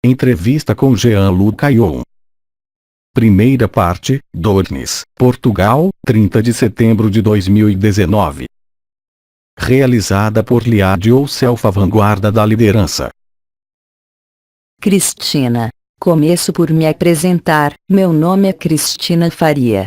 Entrevista com Jean-Luc Caillon. Primeira parte, Dornes, Portugal, 30 de setembro de 2019. Realizada por Liad Youssef, a vanguarda da liderança. Cristina. Começo por me apresentar. Meu nome é Cristina Faria.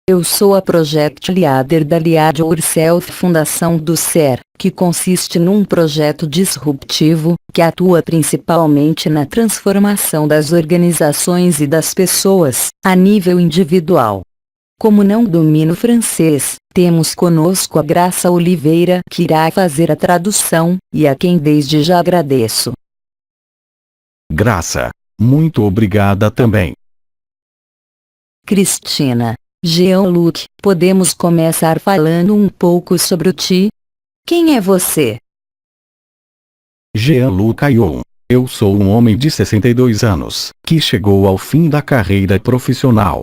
Eu sou a Project Leader da Liad Youssef Fundação do SER, que consiste num projeto disruptivo, que atua principalmente na transformação das organizações e das pessoas, a nível individual. Como não domino francês, temos conosco a Graça Oliveira, que irá fazer a tradução, e a quem desde já agradeço. Graça, muito obrigada também. Cristina. Jean-Luc, podemos começar falando um pouco sobre o ti? Quem é você? Jean-Luc Caillon. Eu sou um homem de 62 anos, que chegou ao fim da carreira profissional.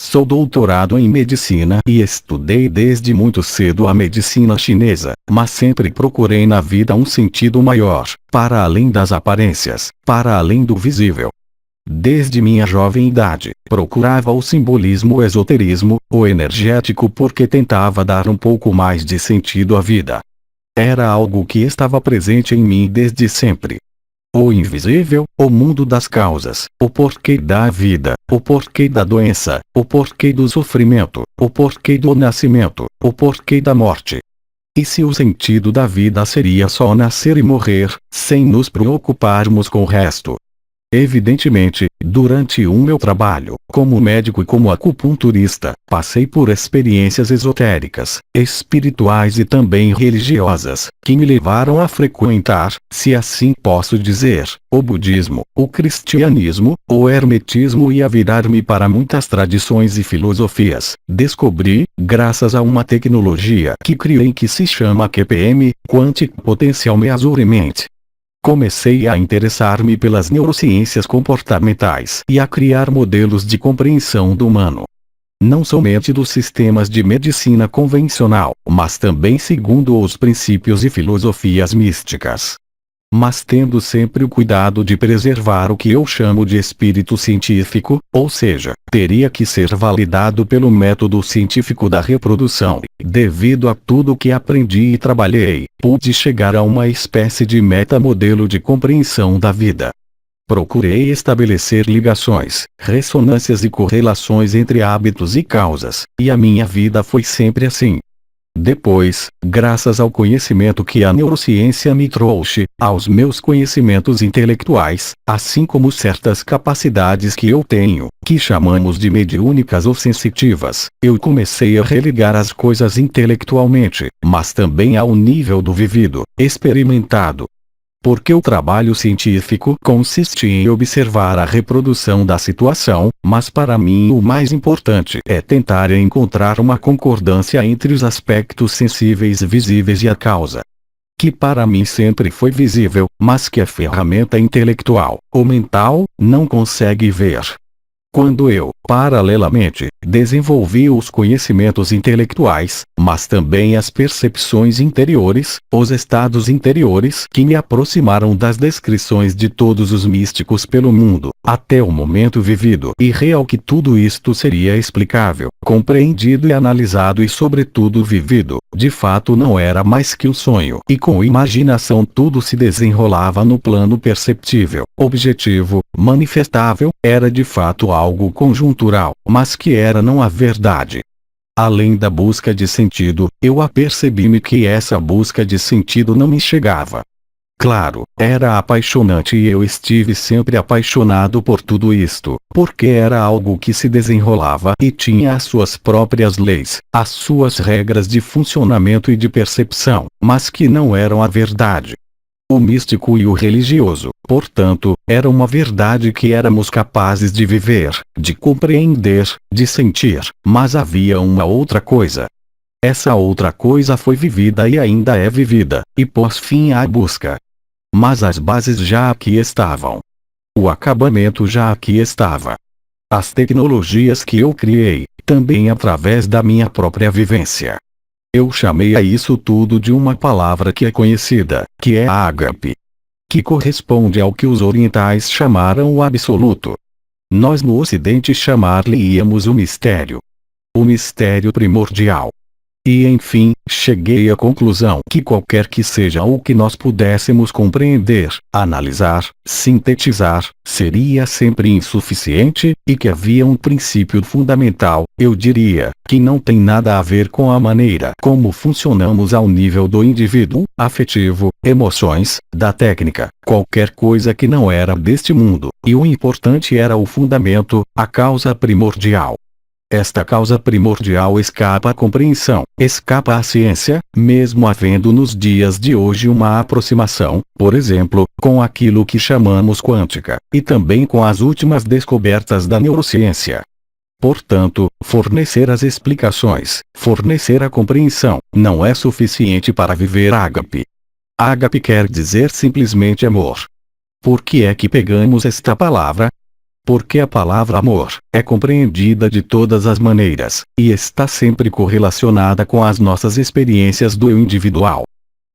Sou doutorado em medicina e estudei desde muito cedo a medicina chinesa, mas sempre procurei na vida um sentido maior, para além das aparências, para além do visível. Desde minha jovem idade, procurava o simbolismo, o esoterismo, o energético, porque tentava dar um pouco mais de sentido à vida. Era algo que estava presente em mim desde sempre. O invisível, o mundo das causas, o porquê da vida, o porquê da doença, o porquê do sofrimento, o porquê do nascimento, o porquê da morte. E se o sentido da vida seria só nascer e morrer, sem nos preocuparmos com o resto? Evidentemente, durante o meu trabalho, como médico e como acupunturista, passei por experiências esotéricas, espirituais e também religiosas, que me levaram a frequentar, se assim posso dizer, o budismo, o cristianismo, o hermetismo e a virar-me para muitas tradições e filosofias. Descobri, graças a uma tecnologia que criei que se chama QPM, Quantic Potential Measurement. Comecei a interessar-me pelas neurociências comportamentais e a criar modelos de compreensão do humano. Não somente dos sistemas de medicina convencional, mas também segundo os princípios e filosofias místicas. Mas tendo sempre o cuidado de preservar o que eu chamo de espírito científico, ou seja, teria que ser validado pelo método científico da reprodução. Devido a tudo que aprendi e trabalhei, pude chegar a uma espécie de metamodelo de compreensão da vida. Procurei estabelecer ligações, ressonâncias e correlações entre hábitos e causas, e a minha vida foi sempre assim. Depois, graças ao conhecimento que a neurociência me trouxe, aos meus conhecimentos intelectuais, assim como certas capacidades que eu tenho, que chamamos de mediúnicas ou sensitivas, eu comecei a religar as coisas intelectualmente, mas também ao nível do vivido, experimentado. Porque o trabalho científico consiste em observar a reprodução da situação, mas para mim o mais importante é tentar encontrar uma concordância entre os aspectos sensíveis e visíveis e a causa. Que para mim sempre foi visível, mas que a ferramenta intelectual, ou mental, não consegue ver. Quando eu, paralelamente, desenvolvi os conhecimentos intelectuais, mas também as percepções interiores, os estados interiores que me aproximaram das descrições de todos os místicos pelo mundo, até o momento vivido e real que tudo isto seria explicável, compreendido e analisado e sobretudo vivido, de fato não era mais que um sonho. E com imaginação tudo se desenrolava no plano perceptível, objetivo, manifestável, era de fato algo conjuntural, mas que era não a verdade. Além da busca de sentido, eu apercebi-me que essa busca de sentido não me chegava. Claro, era apaixonante e eu estive sempre apaixonado por tudo isto, porque era algo que se desenrolava e tinha as suas próprias leis, as suas regras de funcionamento e de percepção, mas que não eram a verdade. O místico e o religioso, portanto, era uma verdade que éramos capazes de viver, de compreender, de sentir, mas havia uma outra coisa. Essa outra coisa foi vivida e ainda é vivida, e pôs fim à busca. Mas as bases já aqui estavam. O acabamento já aqui estava. As tecnologias que eu criei, também através da minha própria vivência. Eu chamei a isso tudo de uma palavra que é conhecida, que é ágape. que corresponde ao que os orientais chamaram o absoluto. Nós no Ocidente chamar-lhe-íamos o mistério primordial. E enfim, cheguei à conclusão que qualquer que seja o que nós pudéssemos compreender, analisar, sintetizar, seria sempre insuficiente, e que havia um princípio fundamental, eu diria, que não tem nada a ver com a maneira como funcionamos ao nível do indivíduo, afetivo, emoções, da técnica, qualquer coisa que não era deste mundo, e o importante era o fundamento, a causa primordial. Esta causa primordial escapa à compreensão, escapa à ciência, mesmo havendo nos dias de hoje uma aproximação, por exemplo, com aquilo que chamamos quântica, e também com as últimas descobertas da neurociência. Portanto, fornecer as explicações, fornecer a compreensão, não é suficiente para viver ágape. Ágape quer dizer simplesmente amor. Por que é que pegamos esta palavra? Porque a palavra amor é compreendida de todas as maneiras, e está sempre correlacionada com as nossas experiências do eu individual.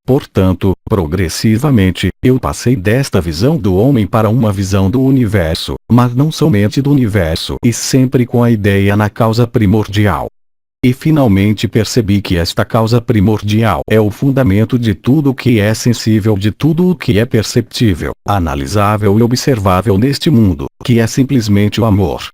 Portanto, progressivamente, eu passei desta visão do homem para uma visão do universo, mas não somente do universo e sempre com a ideia na causa primordial. E finalmente percebi que esta causa primordial é o fundamento de tudo o que é sensível, de tudo o que é perceptível, analisável e observável neste mundo, que é simplesmente o amor.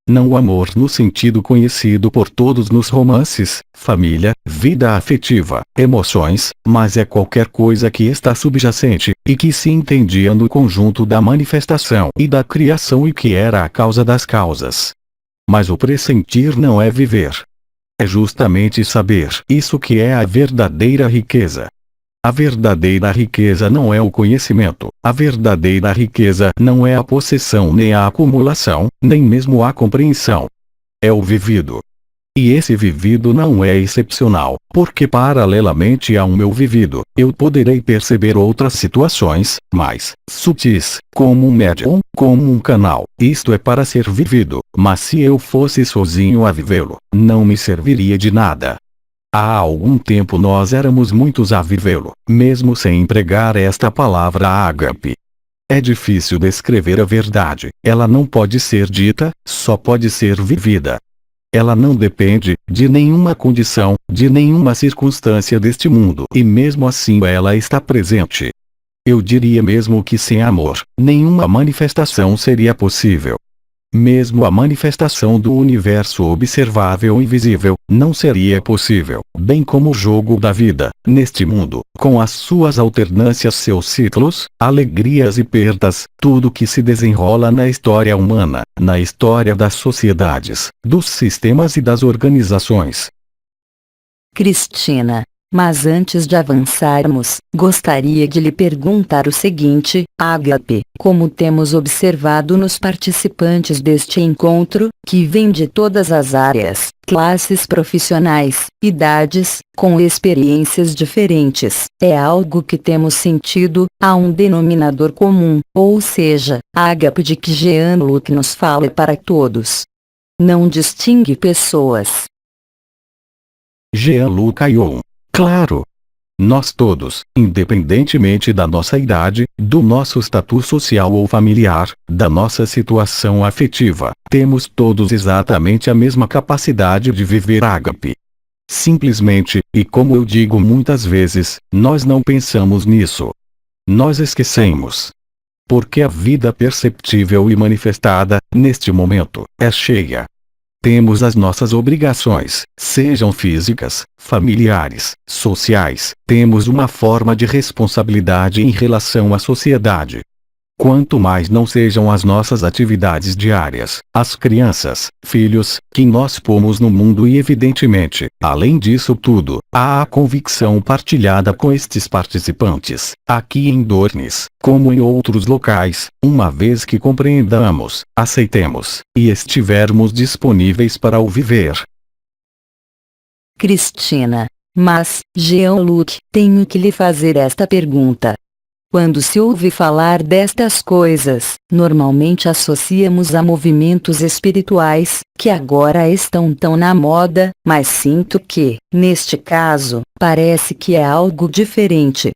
Não o amor no sentido conhecido por todos nos romances, família, vida afetiva, emoções, mas é qualquer coisa que está subjacente, e que se entendia no conjunto da manifestação e da criação e que era a causa das causas. Mas o pressentir não é viver. É justamente saber isso que é a verdadeira riqueza. A verdadeira riqueza não é o conhecimento, a verdadeira riqueza não é a possessão nem a acumulação, nem mesmo a compreensão. É o vivido. E esse vivido não é excepcional, porque paralelamente ao meu vivido, eu poderei perceber outras situações, mais sutis, como um médium, como um canal. Isto é para ser vivido, mas se eu fosse sozinho a vivê-lo, não me serviria de nada. Há algum tempo nós éramos muitos a vivê-lo, mesmo sem empregar esta palavra ágape. É difícil descrever a verdade, ela não pode ser dita, só pode ser vivida. Ela não depende de nenhuma condição, de nenhuma circunstância deste mundo, e mesmo assim ela está presente. Eu diria mesmo que sem amor, nenhuma manifestação seria possível. Mesmo a manifestação do universo observável e visível, não seria possível, bem como o jogo da vida, neste mundo, com as suas alternâncias, seus ciclos, alegrias e perdas, tudo que se desenrola na história humana, na história das sociedades, dos sistemas e das organizações. Cristina, mas antes de avançarmos, gostaria de lhe perguntar o seguinte, Ágape, como temos observado nos participantes deste encontro, que vêm de todas as áreas, classes profissionais, idades, com experiências diferentes, é algo que temos sentido, há um denominador comum, ou seja, Ágape de que Jean-Luc nos fala para todos. Não distingue pessoas. Jean-Luc Ayon. Claro. Nós todos, independentemente da nossa idade, do nosso status social ou familiar, da nossa situação afetiva, temos todos exatamente a mesma capacidade de viver ágape. Simplesmente, e como eu digo muitas vezes, nós não pensamos nisso. Nós esquecemos. Porque a vida perceptível e manifestada, neste momento, é cheia. Temos as nossas obrigações, sejam físicas, familiares, sociais, temos uma forma de responsabilidade em relação à sociedade. Quanto mais não sejam as nossas atividades diárias, as crianças, filhos, que nós pomos no mundo e evidentemente, além disso tudo, há a convicção partilhada com estes participantes, aqui em Dornes, como em outros locais, uma vez que compreendamos, aceitemos, e estivermos disponíveis para o viver. Cristina, mas, Jean-Luc, tenho que lhe fazer esta pergunta. Quando se ouve falar destas coisas, normalmente associamos a movimentos espirituais, que agora estão tão na moda, mas sinto que, neste caso, parece que é algo diferente.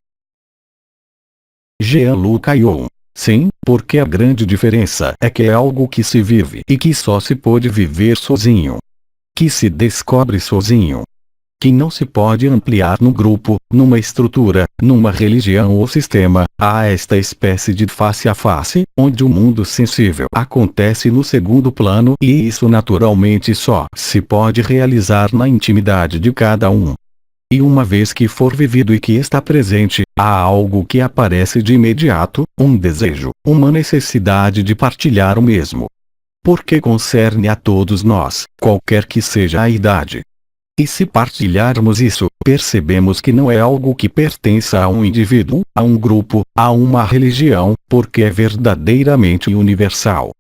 Jean-Luc Ayon. Sim, porque a grande diferença é que é algo que se vive e que só se pode viver sozinho. Que se descobre sozinho. Que não se pode ampliar no grupo, numa estrutura, numa religião ou sistema. Há esta espécie de face a face, onde o mundo sensível acontece no segundo plano e isso naturalmente só se pode realizar na intimidade de cada um. E uma vez que for vivido e que está presente, há algo que aparece de imediato, um desejo, uma necessidade de partilhar o mesmo. Porque concerne a todos nós, qualquer que seja a idade. E se partilharmos isso, percebemos que não é algo que pertença a um indivíduo, a um grupo, a uma religião, porque é verdadeiramente universal.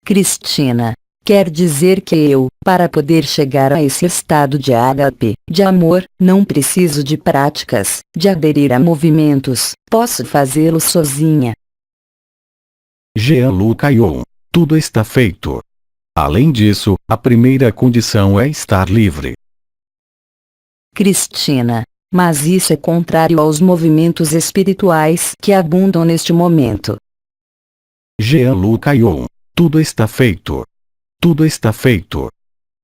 Cristina. Quer dizer que eu, para poder chegar a esse estado de ágape, de amor, não preciso de práticas, de aderir a movimentos, posso fazê-lo sozinha. Jean-Luc Ayon. Tudo está feito. Além disso, a primeira condição é estar livre. Cristina. Mas isso é contrário aos movimentos espirituais que abundam neste momento. Jean-Luc Ayon. Tudo está feito. Tudo está feito.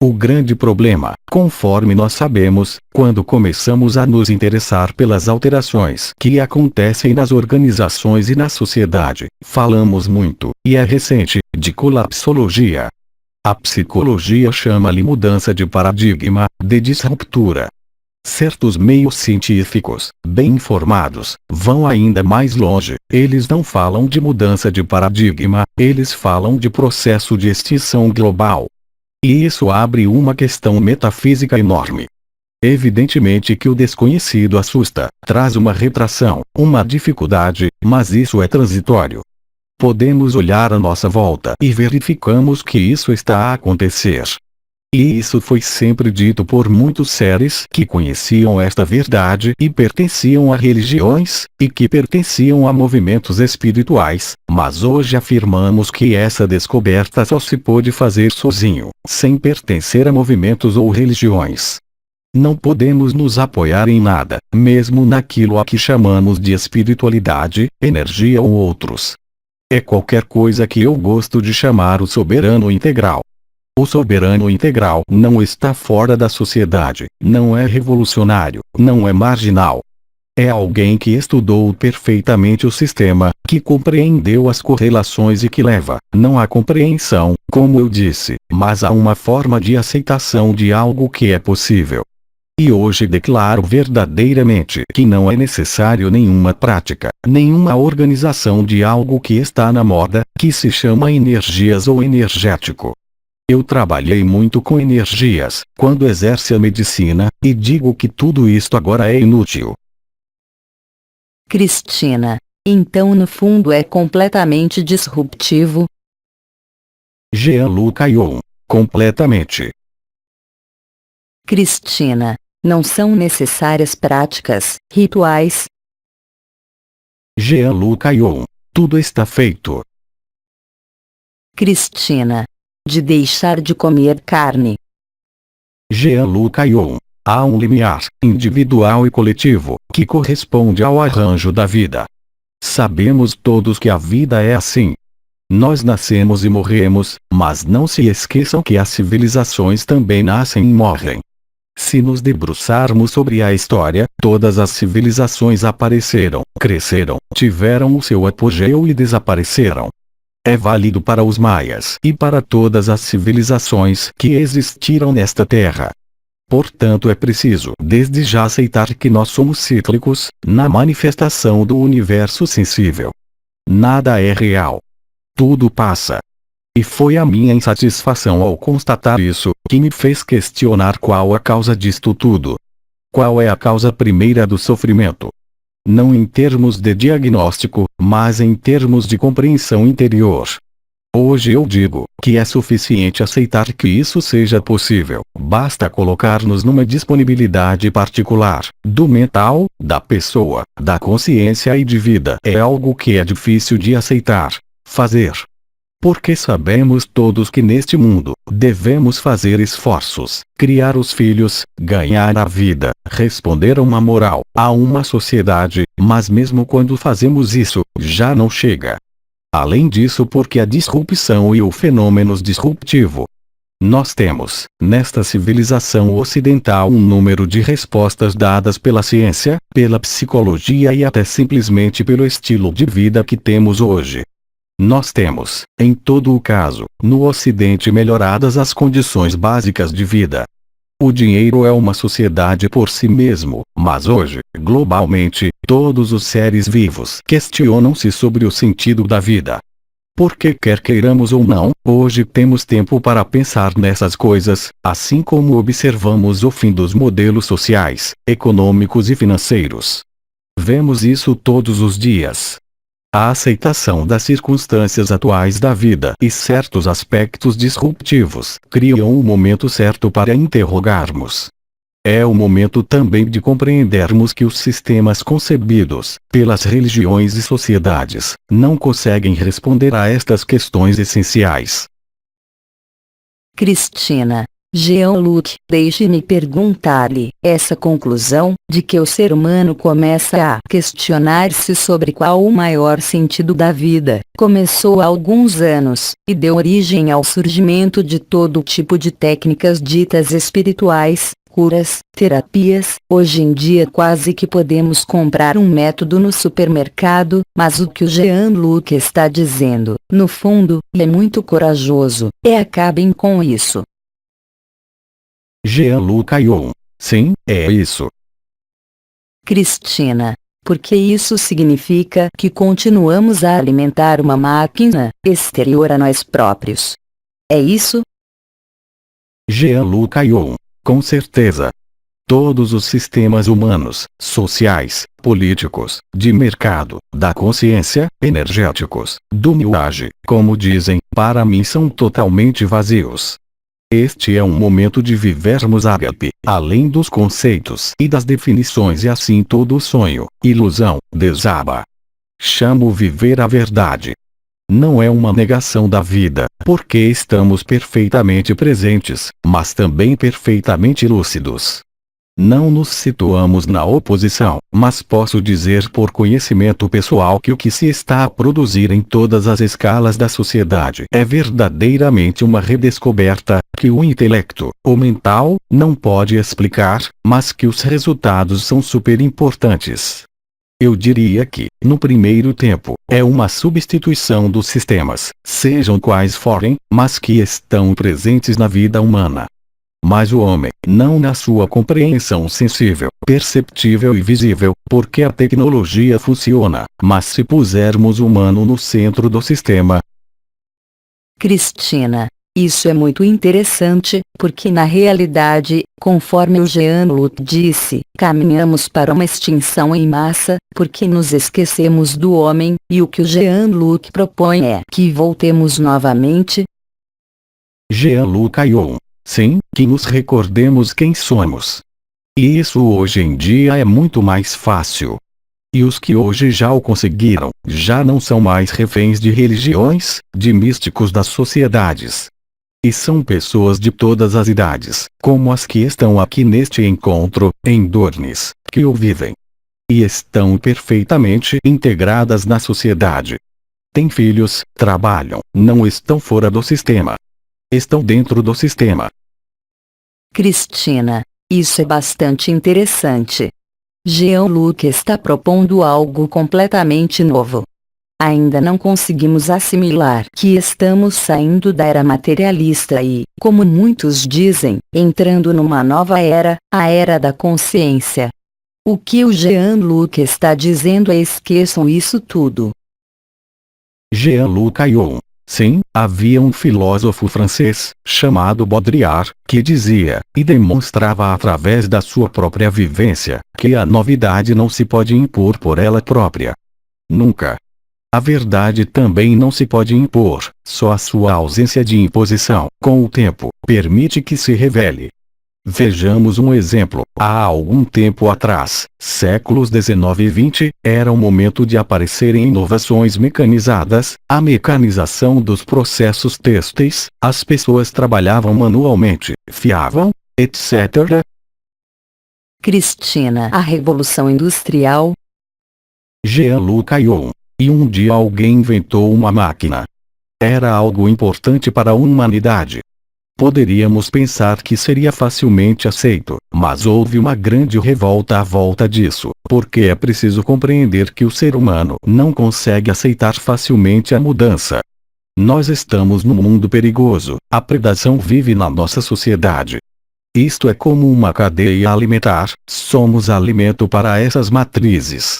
O grande problema, conforme nós sabemos, quando começamos a nos interessar pelas alterações que acontecem nas organizações e na sociedade, falamos muito, e é recente, de colapsologia. A psicologia chama-lhe mudança de paradigma, de disruptura. Certos meios científicos, bem informados, vão ainda mais longe. Eles não falam de mudança de paradigma, eles falam de processo de extinção global. E isso abre uma questão metafísica enorme. Evidentemente que o desconhecido assusta, traz uma retração, uma dificuldade, mas isso é transitório. Podemos olhar à nossa volta e verificamos que isso está a acontecer. E isso foi sempre dito por muitos seres que conheciam esta verdade e pertenciam a religiões, e que pertenciam a movimentos espirituais, mas hoje afirmamos que essa descoberta só se pôde fazer sozinho, sem pertencer a movimentos ou religiões. Não podemos nos apoiar em nada, mesmo naquilo a que chamamos de espiritualidade, energia ou outros. É qualquer coisa que eu gosto de chamar o soberano integral. O soberano integral não está fora da sociedade, não é revolucionário, não é marginal. É alguém que estudou perfeitamente o sistema, que compreendeu as correlações e que leva, não à compreensão, como eu disse, mas a uma forma de aceitação de algo que é possível. E hoje declaro verdadeiramente que não é necessário nenhuma prática, nenhuma organização de algo que está na moda, que se chama energias ou energético. Eu trabalhei muito com energias, quando exerce a medicina, e digo que tudo isto agora é inútil. Cristina. Então no fundo é completamente disruptivo? Jean-Luc Ayon. Completamente. Cristina. Não são necessárias práticas, rituais? Jean-Luc Ayon. Tudo está feito. Cristina. De deixar de comer carne. Jean-Luc Ayon. Há um limiar, individual e coletivo, que corresponde ao arranjo da vida. Sabemos todos que a vida é assim. Nós nascemos e morremos, mas não se esqueçam que as civilizações também nascem e morrem. Se nos debruçarmos sobre a história, todas as civilizações apareceram, cresceram, tiveram o seu apogeu e desapareceram. É válido para os maias e para todas as civilizações que existiram nesta terra. Portanto é preciso desde já aceitar que nós somos cíclicos, na manifestação do universo sensível. Nada é real. Tudo passa. E foi a minha insatisfação ao constatar isso, que me fez questionar qual a causa disto tudo. Qual é a causa primeira do sofrimento? Não em termos de diagnóstico, mas em termos de compreensão interior. Hoje eu digo que é suficiente aceitar que isso seja possível, basta colocar-nos numa disponibilidade particular, do mental, da pessoa, da consciência e de vida. É algo que é difícil de aceitar, fazer. Porque sabemos todos que neste mundo, devemos fazer esforços, criar os filhos, ganhar a vida, responder a uma moral, a uma sociedade, mas mesmo quando fazemos isso, já não chega. Além disso, porque a disrupção e o fenômeno disruptivo. Nós temos, nesta civilização ocidental, um número de respostas dadas pela ciência, pela psicologia e até simplesmente pelo estilo de vida que temos hoje. Nós temos, em todo o caso, no Ocidente melhoradas as condições básicas de vida. O dinheiro é uma sociedade por si mesmo, mas hoje, globalmente, todos os seres vivos questionam-se sobre o sentido da vida. Porque quer queiramos ou não, hoje temos tempo para pensar nessas coisas, assim como observamos o fim dos modelos sociais, econômicos e financeiros. Vemos isso todos os dias. A aceitação das circunstâncias atuais da vida e certos aspectos disruptivos criam o momento certo para interrogarmos. É o momento também de compreendermos que os sistemas concebidos pelas religiões e sociedades não conseguem responder a estas questões essenciais. Cristina, Jean-Luc, deixe-me perguntar-lhe, essa conclusão, de que o ser humano começa a questionar-se sobre qual o maior sentido da vida, começou há alguns anos, e deu origem ao surgimento de todo tipo de técnicas ditas espirituais, curas, terapias. Hoje em dia quase que podemos comprar um método no supermercado, mas o que o Jean-Luc está dizendo, no fundo, é muito corajoso, acabem com isso. Jean-Luc Ayllon. Sim, é isso. Cristina, porque isso significa que continuamos a alimentar uma máquina, exterior a nós próprios. É isso? Jean-Luc Ayllon. Com certeza. Todos os sistemas humanos, sociais, políticos, de mercado, da consciência, energéticos, do New Age, como dizem, para mim são totalmente vazios. Este é um momento de vivermos ágape, além dos conceitos e das definições, e assim todo sonho, ilusão, desaba. Chamo viver a verdade. Não é uma negação da vida, porque estamos perfeitamente presentes, mas também perfeitamente lúcidos. Não nos situamos na oposição, mas posso dizer por conhecimento pessoal que o que se está a produzir em todas as escalas da sociedade é verdadeiramente uma redescoberta, que o intelecto, o mental, não pode explicar, mas que os resultados são super importantes. Eu diria que, no primeiro tempo, é uma substituição dos sistemas, sejam quais forem, mas que estão presentes na vida humana. Mas o homem, não na sua compreensão sensível, perceptível e visível, porque a tecnologia funciona, mas se pusermos o humano no centro do sistema. Cristina, isso é muito interessante, porque na realidade, conforme o Jean-Luc disse, caminhamos para uma extinção em massa, porque nos esquecemos do homem, e o que o Jean-Luc propõe é que voltemos novamente. Jean-Luc Ayllon. Sim, que nos recordemos quem somos. E isso hoje em dia é muito mais fácil. E os que hoje já o conseguiram, já não são mais reféns de religiões, de místicos das sociedades. E são pessoas de todas as idades, como as que estão aqui neste encontro, em Dornes, que o vivem. E estão perfeitamente integradas na sociedade. Têm filhos, trabalham, não estão fora do sistema. Estão dentro do sistema. Cristina, isso é bastante interessante. Jean-Luc está propondo algo completamente novo. Ainda não conseguimos assimilar que estamos saindo da era materialista e, como muitos dizem, entrando numa nova era, a era da consciência. O que o Jean-Luc está dizendo é: esqueçam isso tudo. Jean-Luc Ayllon. Sim, havia um filósofo francês, chamado Baudrillard, que dizia, e demonstrava através da sua própria vivência, que a novidade não se pode impor por ela própria. Nunca. A verdade também não se pode impor, só a sua ausência de imposição, com o tempo, permite que se revele. Vejamos um exemplo. Há algum tempo atrás, séculos 19 e 20, era o momento de aparecerem inovações mecanizadas, a mecanização dos processos têxteis, as pessoas trabalhavam manualmente, fiavam, etc. Cristina, a Revolução Industrial. Jean-Luc Ayon. E um dia alguém inventou uma máquina. Era algo importante para a humanidade. Poderíamos pensar que seria facilmente aceito, mas houve uma grande revolta à volta disso, porque é preciso compreender que o ser humano não consegue aceitar facilmente a mudança. Nós estamos num mundo perigoso, a predação vive na nossa sociedade. Isto é como uma cadeia alimentar, somos alimento para essas matrizes.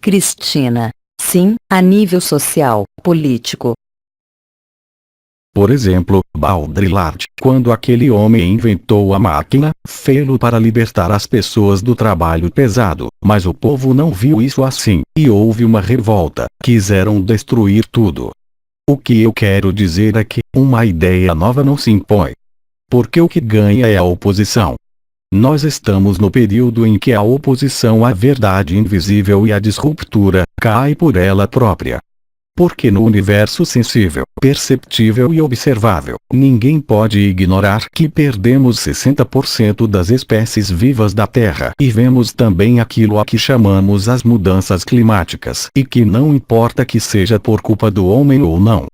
Cristina. Sim, a nível social, político. Por exemplo, Baudrillard, quando aquele homem inventou a máquina, fê-lo para libertar as pessoas do trabalho pesado, mas o povo não viu isso assim, e houve uma revolta, quiseram destruir tudo. O que eu quero dizer é que, uma ideia nova não se impõe. Porque o que ganha é a oposição. Nós estamos no período em que a oposição à verdade invisível e à disruptura, cai por ela própria. Porque no universo sensível, perceptível e observável, ninguém pode ignorar que perdemos 60% das espécies vivas da Terra e vemos também aquilo a que chamamos as mudanças climáticas e que não importa que seja por culpa do homem ou não.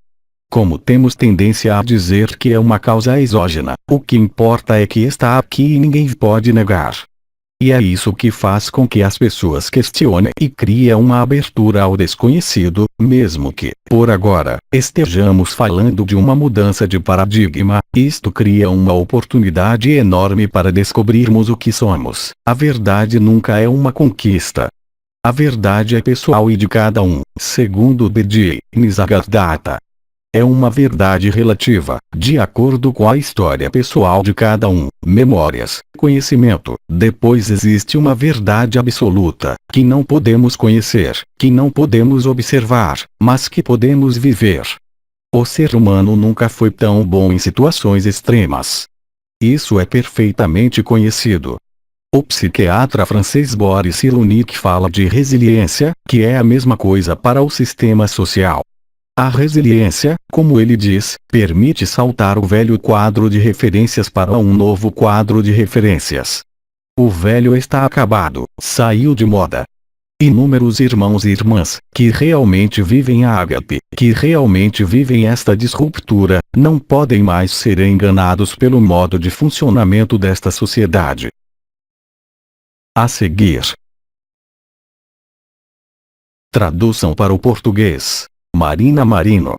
Como temos tendência a dizer que é uma causa exógena, o que importa é que está aqui e ninguém pode negar. E é isso que faz com que as pessoas questionem e cria uma abertura ao desconhecido, mesmo que, por agora, estejamos falando de uma mudança de paradigma, isto cria uma oportunidade enorme para descobrirmos o que somos. A verdade nunca é uma conquista. A verdade é pessoal e de cada um, segundo B.D. Nisargadatta. É uma verdade relativa, de acordo com a história pessoal de cada um, memórias, conhecimento. Depois existe uma verdade absoluta, que não podemos conhecer, que não podemos observar, mas que podemos viver. O ser humano nunca foi tão bom em situações extremas. Isso é perfeitamente conhecido. O psiquiatra francês Boris Cyrulnik fala de resiliência, que é a mesma coisa para o sistema social. A resiliência, como ele diz, permite saltar o velho quadro de referências para um novo quadro de referências. O velho está acabado, saiu de moda. Inúmeros irmãos e irmãs, que realmente vivem a ágape, que realmente vivem esta disruptura, não podem mais ser enganados pelo modo de funcionamento desta sociedade. A seguir. Tradução para o português. Marina Marino.